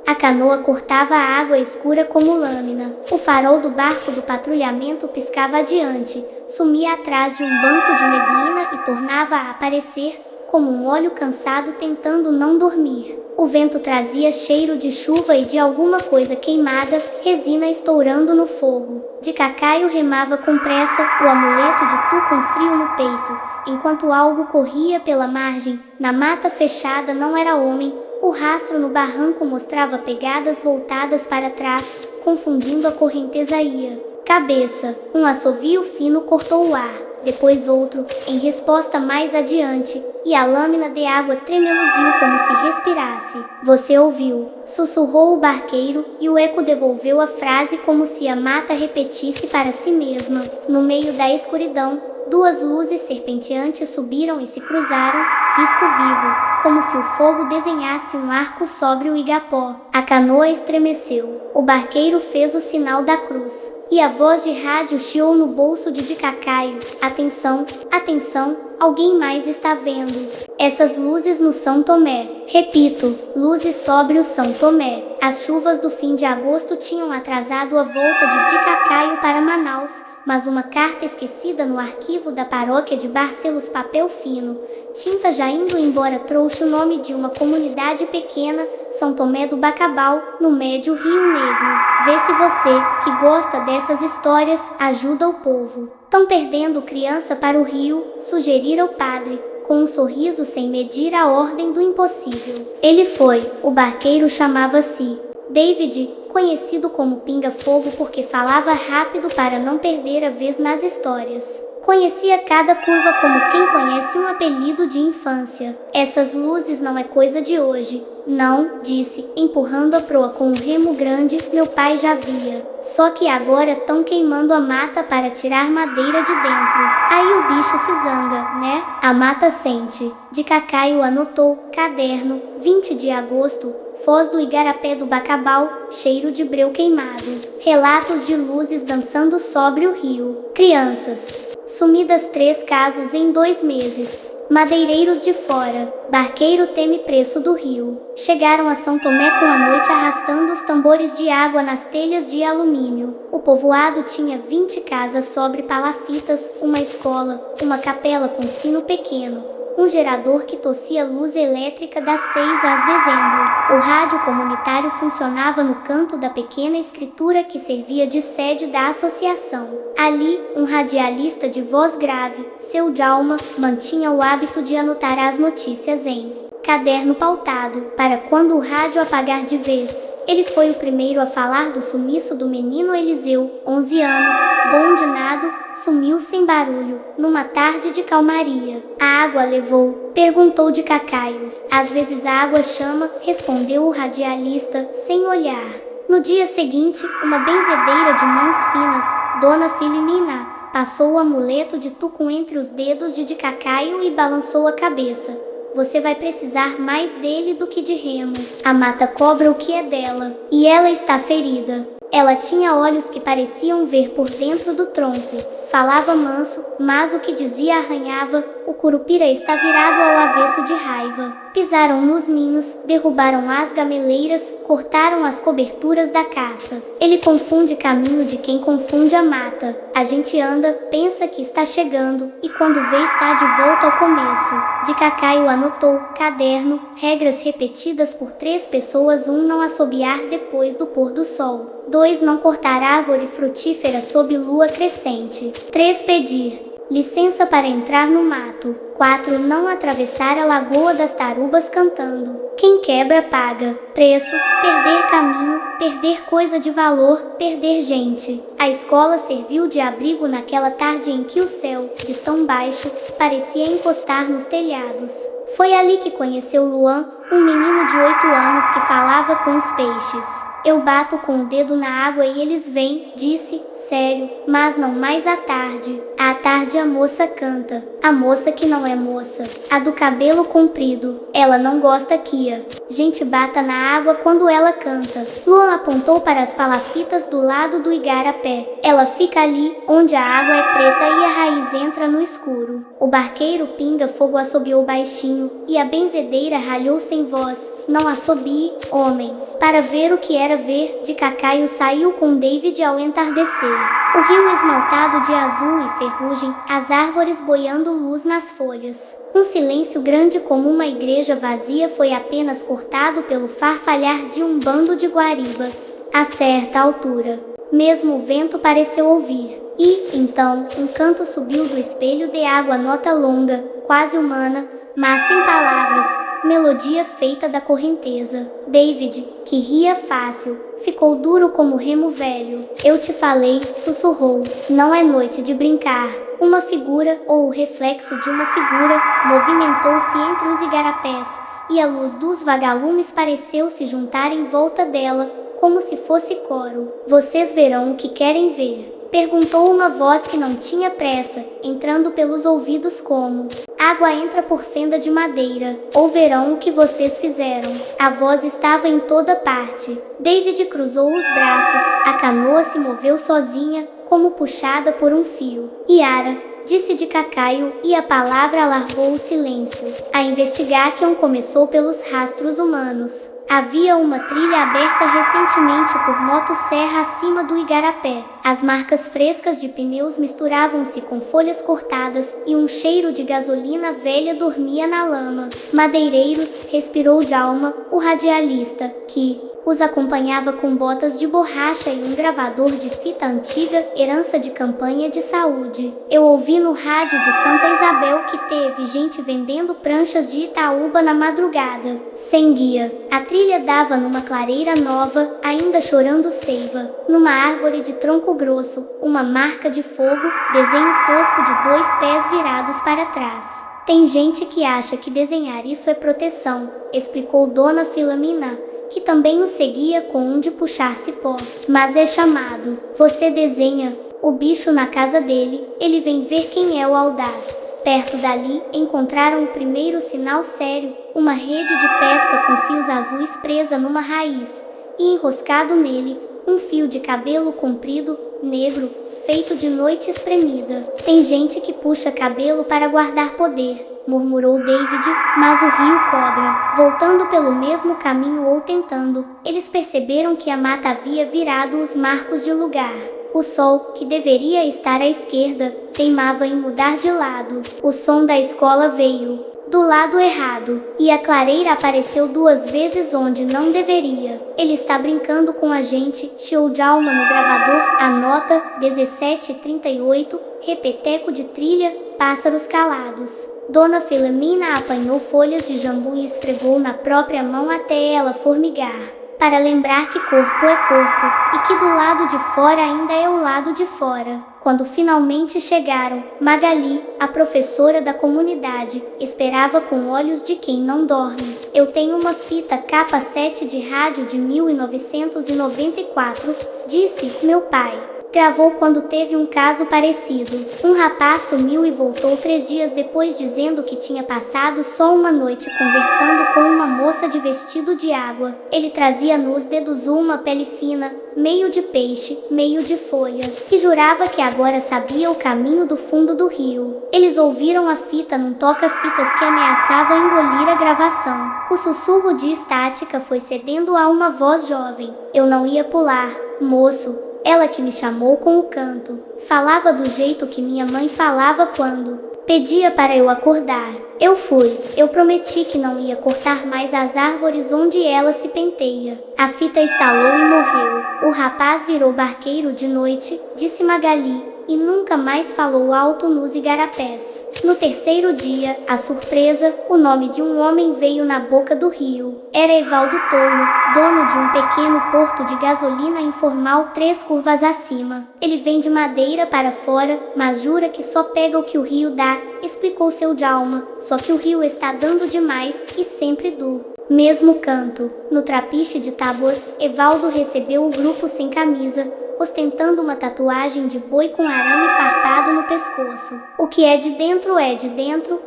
A canoa cortava a água escura como lâmina. O farol do barco do patrulhamento piscava adiante, sumia atrás de um banco de neblina e tornava a aparecer, como um olho cansado tentando não dormir. O vento trazia cheiro de chuva e de alguma coisa queimada, resina estourando no fogo. De Cacaio remava com pressa, o amuleto de Tu com frio no peito, enquanto algo corria pela margem. Na mata fechada não era homem, o rastro no barranco mostrava pegadas voltadas para trás, confundindo a correnteza ia. Cabeça, um assovio fino cortou o ar. Depois outro, em resposta mais adiante, e a lâmina de água tremeluziu como se respirasse. Você ouviu? Sussurrou o barqueiro, e o eco devolveu a frase como se a mata repetisse para si mesma. No meio da escuridão, duas luzes serpenteantes subiram e se cruzaram, risco vivo, como se o fogo desenhasse um arco sobre o igapó. A canoa estremeceu. O barqueiro fez o sinal da cruz. E a voz de rádio chiou no bolso de Cacaio. Atenção, atenção, alguém mais está vendo. Essas luzes no São Tomé. Repito, luzes sobre o São Tomé. As chuvas do fim de agosto tinham atrasado a volta de Cacaio para Manaus, mas uma carta esquecida no arquivo da paróquia de Barcelos, papel fino, tinta já indo embora, trouxe o nome de uma comunidade pequena, São Tomé do Bacabal, no médio Rio Negro. Vê se você, que gosta dessas histórias, ajuda o povo. Tão perdendo criança para o rio, sugerira o padre, com um sorriso sem medir a ordem do impossível. Ele foi. O barqueiro chamava-se David, conhecido como Pinga-Fogo porque falava rápido para não perder a vez nas histórias. Conhecia cada curva como quem conhece um apelido de infância. Essas luzes não é coisa de hoje. Não, disse, empurrando a proa com um remo grande, meu pai já via. Só que agora tão queimando a mata para tirar madeira de dentro. Aí o bicho se zanga, né? A mata sente. De Cacaio anotou, caderno, 20 de agosto, Foz do Igarapé do Bacabal, cheiro de breu queimado. Relatos de luzes dançando sobre o rio. Crianças. Sumidas 3 casos em 2 meses. Madeireiros de fora. Barqueiro teme preço do rio. Chegaram a São Tomé com a noite arrastando os tambores de água nas telhas de alumínio. O povoado tinha 20 casas sobre palafitas, uma escola, uma capela com sino pequeno, um gerador que tossia luz elétrica das 6 às dezembro. O rádio comunitário funcionava no canto da pequena escritura que servia de sede da associação. Ali, um radialista de voz grave, seu Djalma, mantinha o hábito de anotar as notícias em caderno pautado, para quando o rádio apagar de vez. Ele foi o primeiro a falar do sumiço do menino Eliseu, 11 anos, bom de nado, sumiu sem barulho, numa tarde de calmaria. A água levou? Perguntou de Cacaio. Às vezes a água chama, respondeu o radialista, sem olhar. No dia seguinte, uma benzedeira de mãos finas, Dona Filimina, passou o amuleto de Tucum entre os dedos de Cacaio e balançou a cabeça. Você vai precisar mais dele do que de remo. A mata cobra o que é dela, e ela está ferida. Ela tinha olhos que pareciam ver por dentro do tronco. Falava manso, mas o que dizia arranhava. O curupira está virado ao avesso de raiva. Pisaram nos ninhos, derrubaram as gameleiras, cortaram as coberturas da caça. Ele confunde caminho de quem confunde a mata. A gente anda, pensa que está chegando, e quando vê está de volta ao começo. De Cacaio anotou, caderno, regras repetidas por 3 pessoas: 1 não assobiar depois do pôr do sol. 2 não cortar árvore frutífera sob lua crescente. 3 pedir licença para entrar no mato. 4 não atravessar a lagoa das tarubas cantando. Quem quebra paga. Preço, perder caminho, perder coisa de valor, perder gente. A escola serviu de abrigo naquela tarde em que o céu, de tão baixo, parecia encostar nos telhados. Foi ali que conheceu Luan, um menino de 8 anos que falava com os peixes. Eu bato com o dedo na água e eles vêm, disse, sério, mas não mais à tarde. À tarde a moça canta, a moça que não é moça, a do cabelo comprido, ela não gosta que gente bata na água quando ela canta. Luan apontou para as palafitas do lado do igarapé. Ela fica ali, onde a água é preta e a raiz entra no escuro. O barqueiro Pinga-Fogo assobiou baixinho, e a benzedeira ralhou sem voz. Não assobie, homem. Para ver o que era ver, de Cacaio saiu com David ao entardecer. O rio esmaltado de azul e ferrugem, as árvores boiando luz nas folhas. Um silêncio grande como uma igreja vazia foi apenas cortado pelo farfalhar de um bando de guaribas. A certa altura, mesmo o vento pareceu ouvir. E, então, um canto subiu do espelho de água, nota longa, quase humana, mas sem palavras, melodia feita da correnteza. David, que ria fácil, ficou duro como remo velho. Eu te falei, sussurrou, não é noite de brincar. Uma figura, ou o reflexo de uma figura, movimentou-se entre os igarapés, e a luz dos vagalumes pareceu se juntar em volta dela, como se fosse coro. Vocês verão o que querem ver. Perguntou uma voz que não tinha pressa, entrando pelos ouvidos como: água entra por fenda de madeira, ou verão o que vocês fizeram. A voz estava em toda parte. David cruzou os braços, a canoa se moveu sozinha, como puxada por um fio. Yara, disse de Cacaio, e a palavra alargou o silêncio. A investigação começou pelos rastros humanos. Havia uma trilha aberta recentemente por motosserra acima do igarapé. As marcas frescas de pneus misturavam-se com folhas cortadas e um cheiro de gasolina velha dormia na lama. Madeireiros, respirou Djalma, o radialista, que os acompanhava com botas de borracha e um gravador de fita antiga, herança de campanha de saúde. Eu ouvi no rádio de Santa Isabel que teve gente vendendo pranchas de Itaúba na madrugada, sem guia. A trilha dava numa clareira nova, ainda chorando seiva. Numa árvore de tronco grosso, uma marca de fogo, desenho tosco de 2 pés virados para trás. Tem gente que acha que desenhar isso é proteção, explicou Dona Filomena, que também o seguia com um de puxar cipó. Mas é chamado. Você desenha o bicho na casa dele, ele vem ver quem é o audaz. Perto dali, encontraram o primeiro sinal sério, uma rede de pesca com fios azuis presa numa raiz, e enroscado nele, um fio de cabelo comprido, negro, feito de noite espremida. Tem gente que puxa cabelo para guardar poder, murmurou David, mas o rio cobra. Voltando pelo mesmo caminho ou tentando, eles perceberam que a mata havia virado os marcos de lugar. O sol, que deveria estar à esquerda, teimava em mudar de lado. O som da escola veio do lado errado, e a clareira apareceu 2 vezes onde não deveria. Ele está brincando com a gente, chiou Djalma no gravador, anota, 17h38, repeteco de trilha, pássaros calados. Dona Filomena apanhou folhas de jambu e esfregou na própria mão até ela formigar, para lembrar que corpo é corpo, e que do lado de fora ainda é o lado de fora. Quando finalmente chegaram, Magali, a professora da comunidade, esperava com olhos de quem não dorme. Eu tenho uma fita capa 7 de rádio de 1994, disse meu pai. Gravou quando teve um caso parecido. Um rapaz sumiu e voltou 3 dias depois dizendo que tinha passado só uma noite conversando com uma moça de vestido de água. Ele trazia nos dedos uma pele fina, meio de peixe, meio de folha, e jurava que agora sabia o caminho do fundo do rio. Eles ouviram a fita num toca-fitas que ameaçava engolir a gravação. O sussurro de estática foi cedendo a uma voz jovem. Eu não ia pular, moço. Ela que me chamou com o canto. Falava do jeito que minha mãe falava quando pedia para eu acordar. Eu fui. Eu prometi que não ia cortar mais as árvores onde ela se penteia. A fita estalou e morreu. O rapaz virou barqueiro de noite, disse Magali, e nunca mais falou alto nos igarapés. No 3º dia, a surpresa, o nome de um homem veio na boca do rio. Era Evaldo Touro, dono de um pequeno porto de gasolina informal 3 curvas acima. Ele vende madeira para fora, mas jura que só pega o que o rio dá, explicou seu Djalma, só que o rio está dando demais, e sempre do mesmo canto. No trapiche de tábuas, Evaldo recebeu o grupo sem camisa, ostentando uma tatuagem de boi com arame farpado no pescoço. O que é de dentro,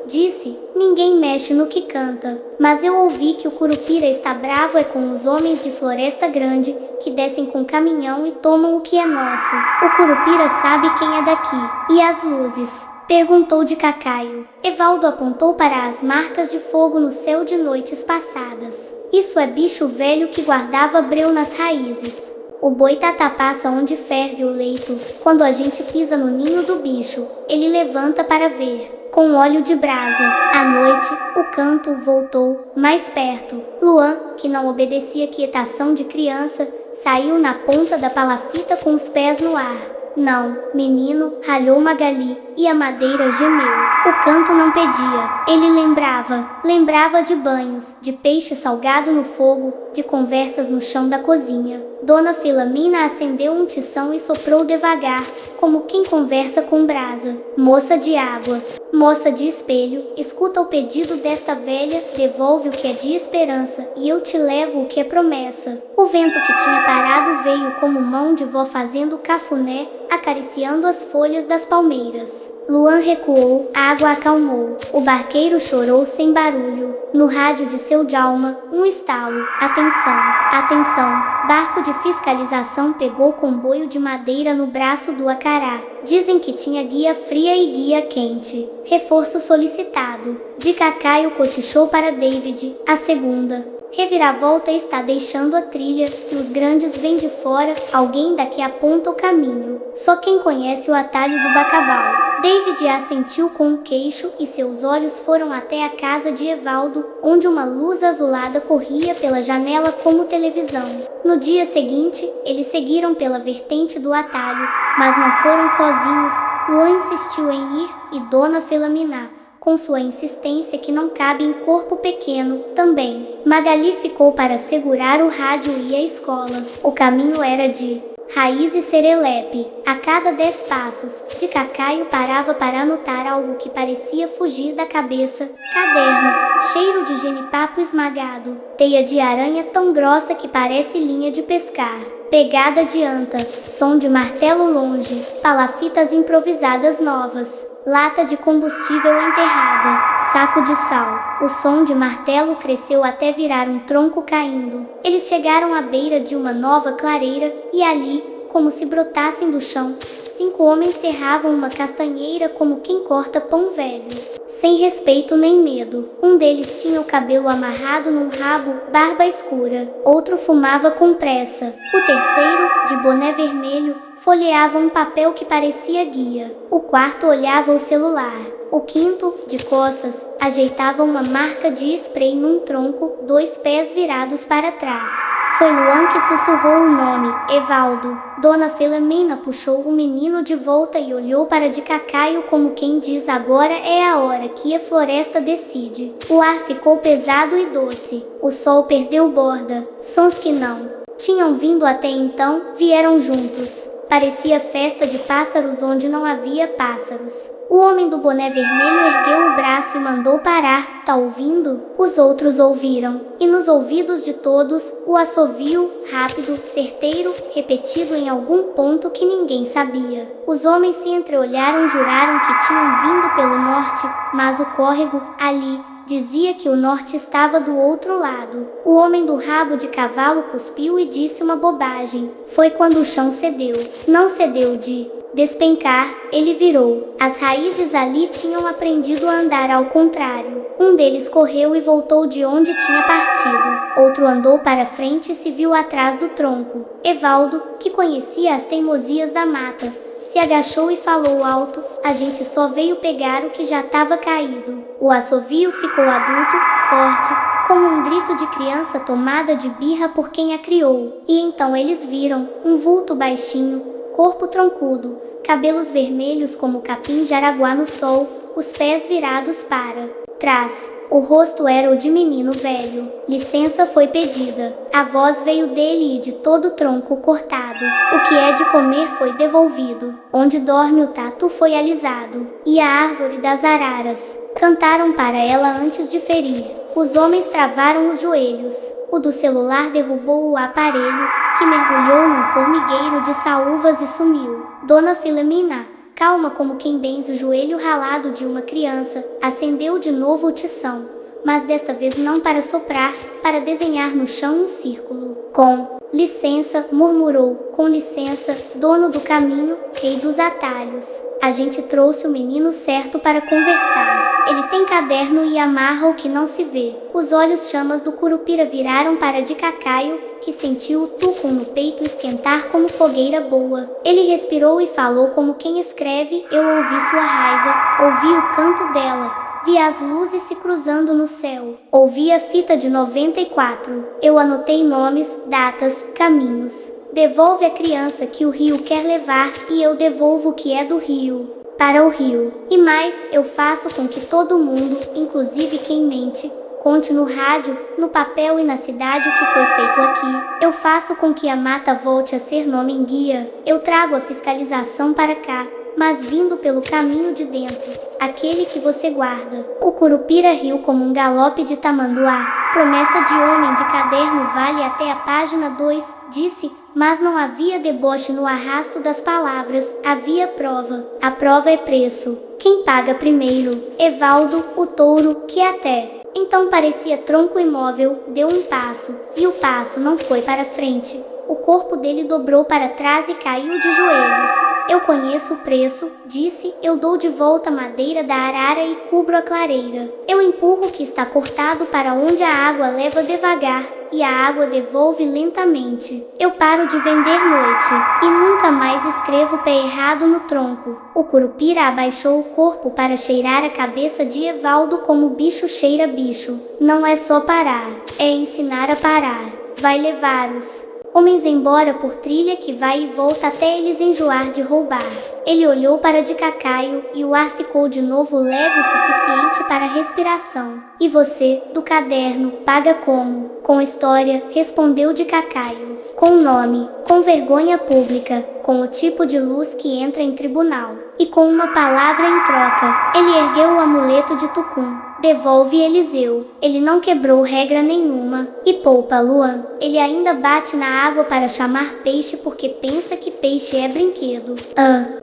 disse. Ninguém mexe no que canta. Mas eu ouvi que o Curupira está bravo é com os homens de Floresta Grande, que descem com caminhão e tomam o que é nosso. O Curupira sabe quem é daqui. E as luzes? Perguntou de Cacaio. Evaldo apontou para as marcas de fogo no céu de noites passadas. Isso é bicho velho que guardava breu nas raízes. O boitatá passa onde ferve o leito. Quando a gente pisa no ninho do bicho, ele levanta para ver. Com óleo de brasa. À noite, o canto voltou, mais perto. Luan, que não obedecia quietação de criança, saiu na ponta da palafita com os pés no ar. Não, menino, ralhou Magali, e a madeira gemeu. O canto não pedia. Ele lembrava de banhos, de peixe salgado no fogo, de conversas no chão da cozinha. Dona Filamina acendeu um tição e soprou devagar, como quem conversa com brasa. Moça de água, moça de espelho, escuta o pedido desta velha, devolve o que é de esperança, e eu te levo o que é promessa. O vento que tinha parado veio como mão de vó fazendo cafuné, acariciando as folhas das palmeiras. Luan recuou, a água acalmou. O barqueiro chorou sem barulho. No rádio de seu Djalma, um estalo. Atenção, atenção. Barco de fiscalização pegou comboio de madeira no braço do Acará. Dizem que tinha guia fria e guia quente. Reforço solicitado. De Cacaio cochichou para David, a segunda. Reviravolta está deixando a trilha. Se os grandes vêm de fora, alguém daqui aponta o caminho. Só quem conhece o atalho do Bacabal. David assentiu com o queixo e seus olhos foram até a casa de Evaldo, onde uma luz azulada corria pela janela como televisão. No dia seguinte, eles seguiram pela vertente do atalho, mas não foram sozinhos. Luan insistiu em ir e Dona Filamina, com sua insistência que não cabe em corpo pequeno, também. Magali ficou para segurar o rádio e a escola. O caminho era de Raiz e Serelepe. A cada 10 passos, de Cacaio parava para anotar algo que parecia fugir da cabeça. Caderno, cheiro de genipapo esmagado, teia de aranha tão grossa que parece linha de pescar. Pegada de anta, som de martelo longe, palafitas improvisadas novas. Lata de combustível enterrada, saco de sal. O som de martelo cresceu até virar um tronco caindo. Eles chegaram à beira de uma nova clareira, e ali, como se brotassem do chão, 5 homens serravam uma castanheira como quem corta pão velho. Sem respeito nem medo. Um deles tinha o cabelo amarrado num rabo, barba escura. Outro fumava com pressa. O terceiro, de boné vermelho, folheava um papel que parecia guia. O quarto olhava o celular. O quinto, de costas, ajeitava uma marca de spray num tronco, 2 pés virados para trás. Foi Luan que sussurrou o nome, Evaldo. Dona Filamina puxou o menino de volta e olhou para de Cacaio como quem diz: agora é a hora que a floresta decide. O ar ficou pesado e doce. O sol perdeu borda. Sons que não tinham vindo até então, vieram juntos. Parecia festa de pássaros onde não havia pássaros. O homem do boné vermelho ergueu o braço e mandou parar. Tá ouvindo? Os outros ouviram. E nos ouvidos de todos, o assovio, rápido, certeiro, repetido em algum ponto que ninguém sabia. Os homens se entreolharam, juraram que tinham vindo pelo norte, mas o córrego, ali, dizia que o norte estava do outro lado. O homem do rabo de cavalo cuspiu e disse uma bobagem. Foi quando o chão cedeu. Não cedeu de despencar, ele virou. As raízes ali tinham aprendido a andar ao contrário. Um deles correu e voltou de onde tinha partido. Outro andou para frente e se viu atrás do tronco. Evaldo, que conhecia as teimosias da mata, se agachou e falou alto: a gente só veio pegar o que já estava caído. O assovio ficou adulto, forte, como um grito de criança tomada de birra por quem a criou. E então eles viram um vulto baixinho, corpo troncudo, cabelos vermelhos como capim de araguá no sol, os pés virados para trás. O rosto era o de menino velho. Licença foi pedida. A voz veio dele e de todo o tronco cortado. O que é de comer foi devolvido. Onde dorme o tatu foi alisado. E a árvore das araras. Cantaram para ela antes de ferir. Os homens travaram os joelhos. O do celular derrubou o aparelho, que mergulhou num formigueiro de saúvas e sumiu. Dona Filamina, calma como quem benze o joelho ralado de uma criança, acendeu de novo o tição, mas desta vez não para soprar, para desenhar no chão um círculo. Com Licença, murmurou, com licença, dono do caminho, rei dos atalhos. A gente trouxe o menino certo para conversar. Ele tem caderno e amarra o que não se vê. Os olhos chamas do Curupira viraram para de Cacaio, que sentiu o tucum no peito esquentar como fogueira boa. Ele respirou e falou como quem escreve. Eu ouvi sua raiva, ouvi o canto dela. Vi as luzes se cruzando no céu. Ouvi a fita de 94. Eu anotei nomes, datas, caminhos. Devolve a criança que o rio quer levar e eu devolvo o que é do rio para o rio. E mais, eu faço com que todo mundo, inclusive quem mente, conte no rádio, no papel e na cidade o que foi feito aqui. Eu faço com que a mata volte a ser nome em guia. Eu trago a fiscalização para cá, mas vindo pelo caminho de dentro, aquele que você guarda. O Curupira riu como um galope de tamanduá. Promessa de homem de caderno vale até a página 2, disse, mas não havia deboche no arrasto das palavras, havia prova. A prova é preço. Quem paga primeiro? Evaldo, o touro, que até então parecia tronco imóvel, deu um passo, e o passo não foi para frente. O corpo dele dobrou para trás e caiu de joelhos. Eu conheço o preço, disse, eu dou de volta a madeira da arara e cubro a clareira. Eu empurro o que está cortado para onde a água leva devagar, e a água devolve lentamente. Eu paro de vender noite, e nunca mais escrevo pé errado no tronco. O Curupira abaixou o corpo para cheirar a cabeça de Evaldo como bicho cheira bicho. Não é só parar, é ensinar a parar. Vai levar-os homens embora por trilha que vai e volta até eles enjoar de roubar. Ele olhou para de Cacaio e o ar ficou de novo leve o suficiente para a respiração. E você, do caderno, paga como? Com história, respondeu de Cacaio. Com nome, com vergonha pública, com o tipo de luz que entra em tribunal. E com uma palavra em troca. Ele ergueu o amuleto de Tucum. Devolve Eliseu. Ele não quebrou regra nenhuma. E poupa Luan. Ele ainda bate na água para chamar peixe porque pensa que peixe é brinquedo.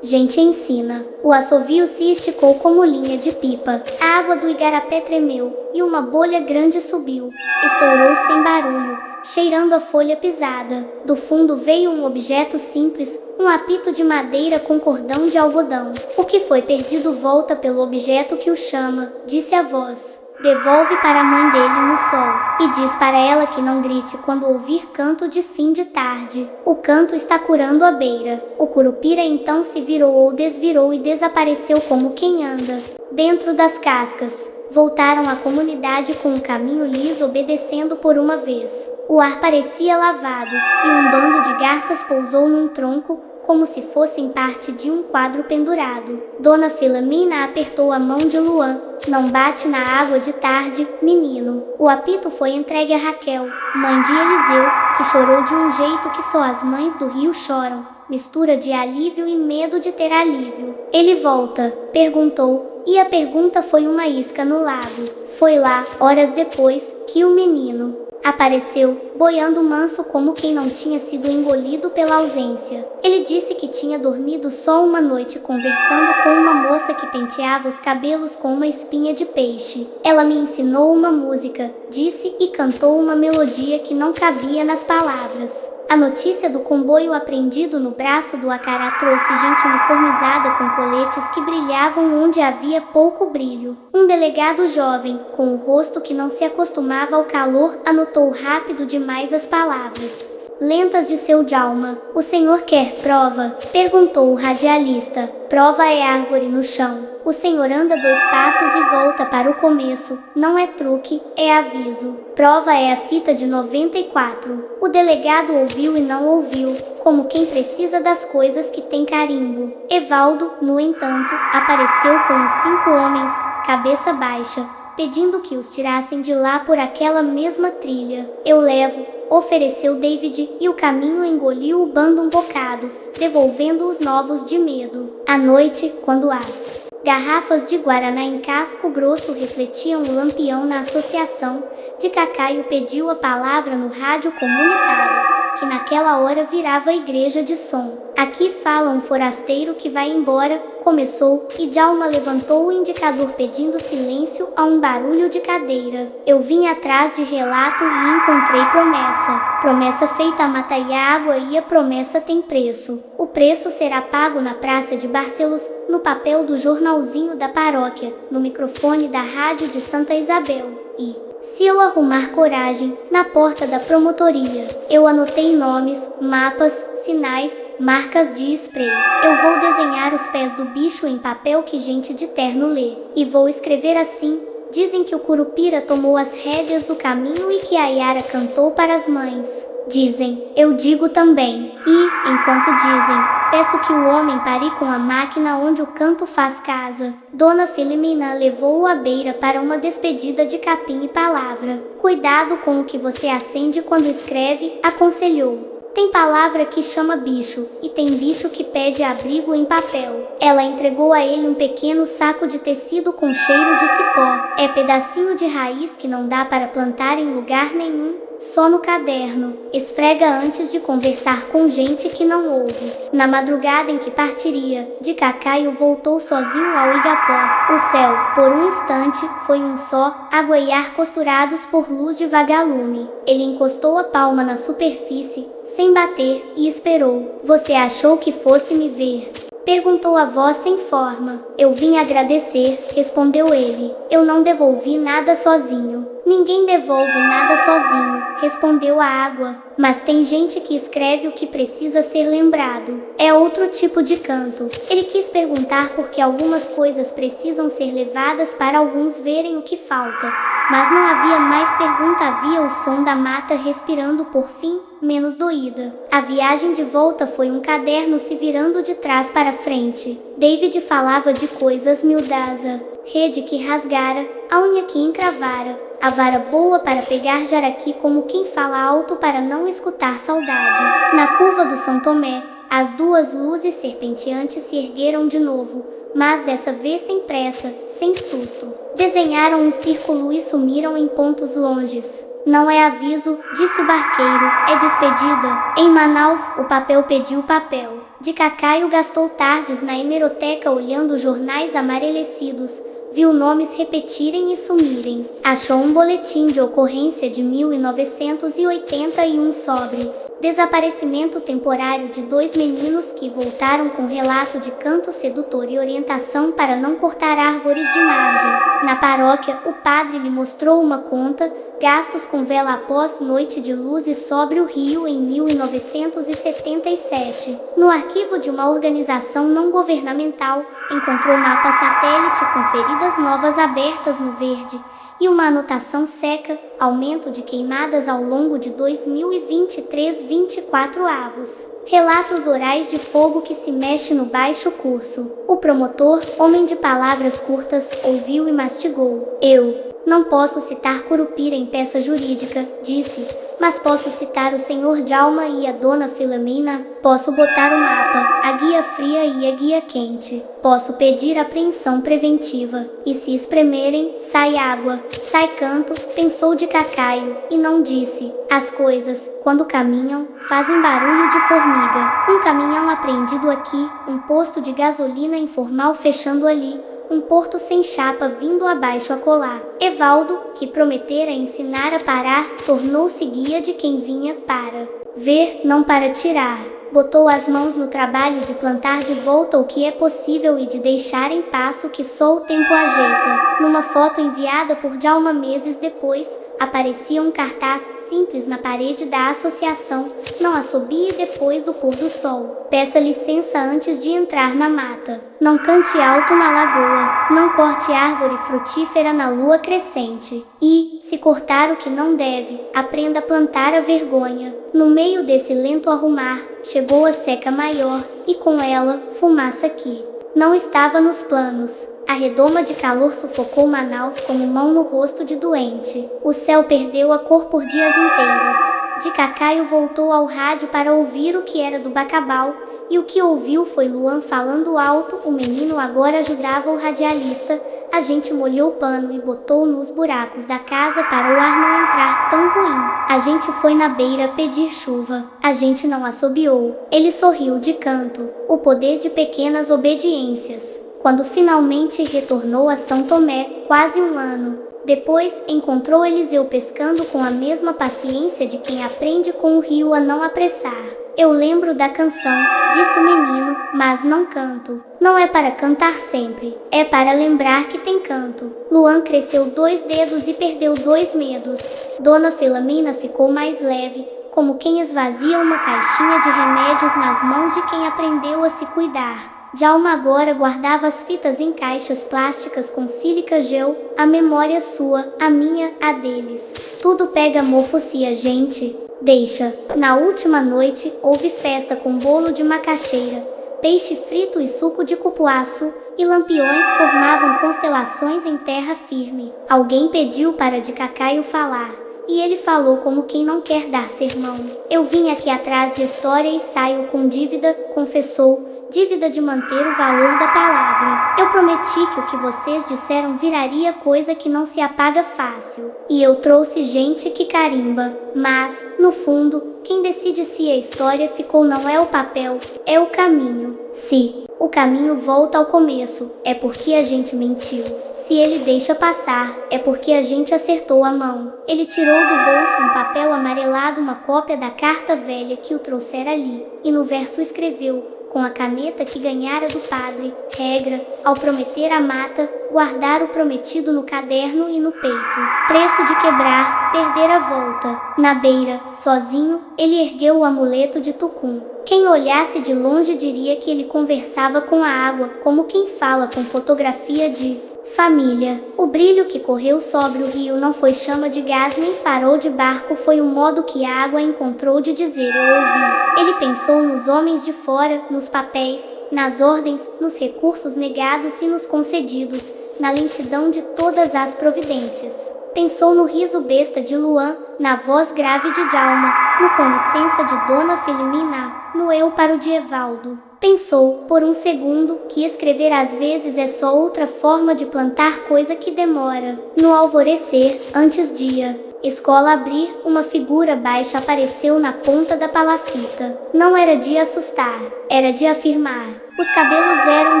Gente ensina. O assovio se esticou como linha de pipa. A água do igarapé tremeu, e uma bolha grande subiu. Estourou sem barulho, cheirando a folha pisada. Do fundo veio um objeto simples, um apito de madeira com cordão de algodão. O que foi perdido volta pelo objeto que o chama, disse a voz. Devolve para a mãe dele no sol, e diz para ela que não grite quando ouvir canto de fim de tarde. O canto está curando a beira. O Curupira então se virou ou desvirou e desapareceu como quem anda dentro das cascas. Voltaram à comunidade com o caminho liso obedecendo por uma vez. O ar parecia lavado, e um bando de garças pousou num tronco, como se fossem parte de um quadro pendurado. Dona Filomena apertou a mão de Luan. Não bate na água de tarde, menino. O apito foi entregue a Raquel, mãe de Eliseu, que chorou de um jeito que só as mães do rio choram. Mistura de alívio e medo de ter alívio. Ele volta, perguntou, e a pergunta foi uma isca no lago. Foi lá, horas depois, que o menino apareceu, boiando manso como quem não tinha sido engolido pela ausência. Ele disse que tinha dormido só uma noite conversando com uma moça que penteava os cabelos com uma espinha de peixe. Ela me ensinou uma música, disse, e cantou uma melodia que não cabia nas palavras. A notícia do comboio apreendido no braço do Acará trouxe gente uniformizada com coletes que brilhavam onde havia pouco brilho. Um delegado jovem, com o rosto que não se acostumava ao calor, anotou rápido demais as palavras lentas de seu Djalma. O senhor quer prova? Perguntou o radialista. Prova é árvore no chão. O senhor anda 2 passos e volta para o começo. Não é truque, é aviso. Prova é a fita de 94. O delegado ouviu e não ouviu, como quem precisa das coisas que tem carimbo. Evaldo, no entanto, apareceu com os 5 homens, cabeça baixa, pedindo que os tirassem de lá por aquela mesma trilha. Eu levo, ofereceu David, e o caminho engoliu o bando um bocado, devolvendo os novos de medo. À noite, quando as garrafas de guaraná em casco grosso refletiam o lampião na associação, de Cacaio pediu a palavra no rádio comunitário. que naquela hora virava igreja de som. Aqui fala um forasteiro que vai embora, começou, e Djalma levantou o indicador pedindo silêncio a um barulho de cadeira. Eu vim atrás de relato e encontrei promessa. Promessa feita a mata e a água e a promessa tem preço. O preço será pago na Praça de Barcelos, no papel do jornalzinho da paróquia, no microfone da rádio de Santa Isabel. E, se eu arrumar coragem, na porta da promotoria, eu anotei nomes, mapas, sinais, marcas de spray. Eu vou desenhar os pés do bicho em papel que gente de terno lê. E vou escrever assim: dizem que o Curupira tomou as rédeas do caminho e que a Yara cantou para as mães. Dizem, eu digo também. E, enquanto dizem, peço que o homem pare com a máquina onde o canto faz casa. Dona Filomena levou-o à beira para uma despedida de capim e palavra. Cuidado com o que você acende quando escreve, aconselhou. Tem palavra que chama bicho, e tem bicho que pede abrigo em papel. Ela entregou a ele um pequeno saco de tecido com cheiro de cipó. É pedacinho de raiz que não dá para plantar em lugar nenhum, só no caderno. Esfrega antes de conversar com gente que não ouve. Na madrugada em que partiria, de Cacaio voltou sozinho ao Igapó. O céu, por um instante, foi um só, agueiar costurados por luz de vagalume. Ele encostou a palma na superfície, sem bater, e esperou. Você achou que fosse me ver? Perguntou a voz sem forma. Eu vim agradecer, respondeu ele. Eu não devolvi nada sozinho. Ninguém devolve nada sozinho, respondeu a água. Mas tem gente que escreve o que precisa ser lembrado. É outro tipo de canto. Ele quis perguntar por que algumas coisas precisam ser levadas para alguns verem o que falta. Mas não havia mais pergunta, havia o som da mata respirando por fim, menos doída. A viagem de volta foi um caderno se virando de trás para frente. David falava de coisas miudasa. Rede que rasgara, a unha que encravara, a vara boa para pegar jaraqui como quem fala alto para não escutar saudade. Na curva do São Tomé, as duas luzes serpenteantes se ergueram de novo, mas dessa vez sem pressa, sem susto. Desenharam um círculo e sumiram em pontos longes. Não é aviso, disse o barqueiro, é despedida. Em Manaus, o papel pediu papel. De Cacaio gastou tardes na hemeroteca olhando jornais amarelecidos. Viu nomes repetirem e sumirem. Achou um boletim de ocorrência de 1981 sobre desaparecimento temporário de 2 meninos que voltaram com relato de canto sedutor e orientação para não cortar árvores de margem. Na paróquia, o padre lhe mostrou uma conta, gastos com vela após noite de luzes sobre o rio em 1977. No arquivo de uma organização não governamental, encontrou mapa satélite com feridas novas abertas no verde e uma anotação seca, aumento de queimadas ao longo de 2023, 24 avos. Relatos orais de fogo que se mexe no baixo curso. O promotor, homem de palavras curtas, ouviu e mastigou. Eu não posso citar Curupira em peça jurídica, disse, mas posso citar o senhor Djalma e a dona Filomena, posso botar o mapa, a guia fria e a guia quente, posso pedir apreensão preventiva, e se espremerem, sai água, sai canto, pensou de Cacaio, e não disse, as coisas, quando caminham, fazem barulho de formiga, um caminhão apreendido aqui, um posto de gasolina informal fechando ali, um porto sem chapa vindo abaixo a colar. Evaldo, que prometera ensinar a parar, tornou-se guia de quem vinha para ver, não para tirar. Botou as mãos no trabalho de plantar de volta o que é possível e de deixar em paz o que só o tempo ajeita. Numa foto enviada por Djalma meses depois, aparecia um cartaz simples na parede da associação: não assobie depois do pôr do sol. Peça licença antes de entrar na mata. Não cante alto na lagoa. Não corte árvore frutífera na lua crescente. E, se cortar o que não deve, aprenda a plantar a vergonha. No meio desse lento arrumar, chegou a seca maior, e com ela, fumaça que não estava nos planos. A redoma de calor sufocou Manaus como mão no rosto de doente. O céu perdeu a cor por dias inteiros. De Cacaio voltou ao rádio para ouvir o que era do Bacabal, e o que ouviu foi Luan falando alto. O menino agora ajudava o radialista, A gente molhou o pano e botou nos buracos da casa para o ar não entrar tão ruim. A gente foi na beira pedir chuva. A gente não assobiou. Ele sorriu de canto. O poder de pequenas obediências. Quando finalmente retornou a São Tomé, quase um ano depois, encontrou Eliseu pescando com a mesma paciência de quem aprende com o rio a não apressar. Eu lembro da canção, disse o menino, mas não canto. Não é para cantar sempre, é para lembrar que tem canto. Luan cresceu 2 dedos e perdeu 2 medos. Dona Felamina ficou mais leve, como quem esvazia uma caixinha de remédios nas mãos de quem aprendeu a se cuidar. Djalma agora guardava as fitas em caixas plásticas com sílica gel, a memória sua, a minha, a deles. Tudo pega mofo se a gente deixa. Na última noite, houve festa com bolo de macaxeira, peixe frito e suco de cupuaçu, e lampiões formavam constelações em terra firme. Alguém pediu para de Cacaio falar. E ele falou como quem não quer dar sermão. Eu vim aqui atrás de história e saio com dívida, confessou. Dívida de manter o valor da palavra. Eu prometi que o que vocês disseram viraria coisa que não se apaga fácil. E eu trouxe gente que carimba. Mas, no fundo, quem decide se a história ficou não é o papel, é o caminho. Se o caminho volta ao começo, é porque a gente mentiu. Se ele deixa passar, é porque a gente acertou a mão. Ele tirou do bolso um papel amarelado, uma cópia da carta velha que o trouxera ali, e no verso escreveu, com a caneta que ganhara do padre, regra, ao prometer a mata, guardar o prometido no caderno e no peito. Preço de quebrar, perder a volta. Na beira, sozinho, ele ergueu o amuleto de Tucum. Quem olhasse de longe diria que ele conversava com a água, como quem fala com fotografia de família. O brilho que correu sobre o rio não foi chama de gás nem farol de barco, foi o modo que a água encontrou de dizer eu ouvi. Ele pensou nos homens de fora, nos papéis, nas ordens, nos recursos negados e nos concedidos, na lentidão de todas as providências. Pensou no riso besta de Luan, na voz grave de Djalma, no com licença de Dona Felimina, no eu para o de Evaldo. Pensou, por um segundo, que escrever às vezes é só outra forma de plantar coisa que demora. No alvorecer, antes dia, escola abrir, uma figura baixa apareceu na ponta da palafita. Não era de assustar, era de afirmar. Os cabelos eram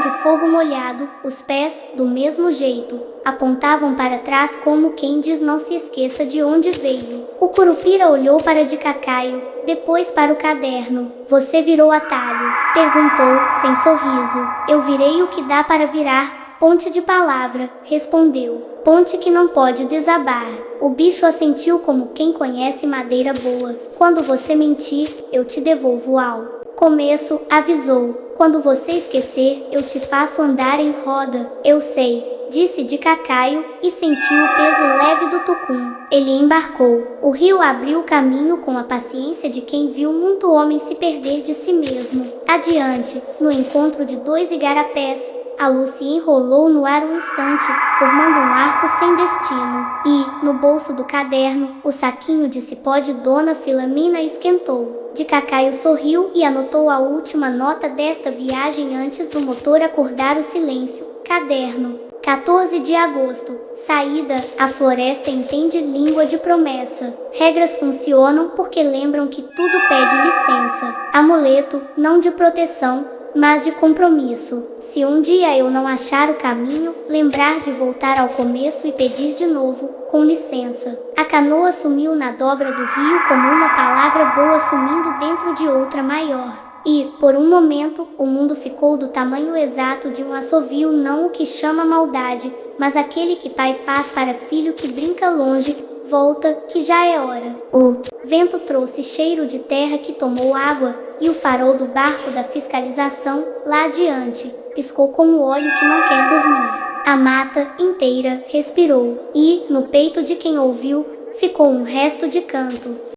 de fogo molhado, os pés, do mesmo jeito, apontavam para trás como quem diz não se esqueça de onde veio. O Curupira olhou para de Cacaio, depois para o caderno. Você virou atalho? Perguntou, sem sorriso. Eu virei o que dá para virar, ponte de palavra, respondeu. Ponte que não pode desabar. O bicho assentiu como quem conhece madeira boa. Quando você mentir, eu te devolvo ao começo, avisou. Quando você esquecer, eu te faço andar em roda. Eu sei, disse de Cacaio, e sentiu o peso leve do Tucum. Ele embarcou. O rio abriu o caminho com a paciência de quem viu muito homem se perder de si mesmo. Adiante, no encontro de 2 igarapés, a luz se enrolou no ar um instante, formando um arco sem destino. E, no bolso do caderno, o saquinho de cipó de Dona Filamina esquentou. De Cacaio sorriu e anotou a última nota desta viagem antes do motor acordar o silêncio. Caderno. 14 de agosto. Saída. A floresta entende língua de promessa. Regras funcionam porque lembram que tudo pede licença. Amuleto, não de proteção, mas de compromisso. Se um dia eu não achar o caminho, lembrar de voltar ao começo e pedir de novo, com licença. A canoa sumiu na dobra do rio como uma palavra boa sumindo dentro de outra maior. E, por um momento, o mundo ficou do tamanho exato de um assovio, não o que chama maldade, mas aquele que pai faz para filho que brinca longe, volta, que já é hora. O vento trouxe cheiro de terra que tomou água, e o farol do barco da fiscalização, lá adiante, piscou como olho que não quer dormir. A mata, inteira, respirou, e, no peito de quem ouviu, ficou um resto de canto.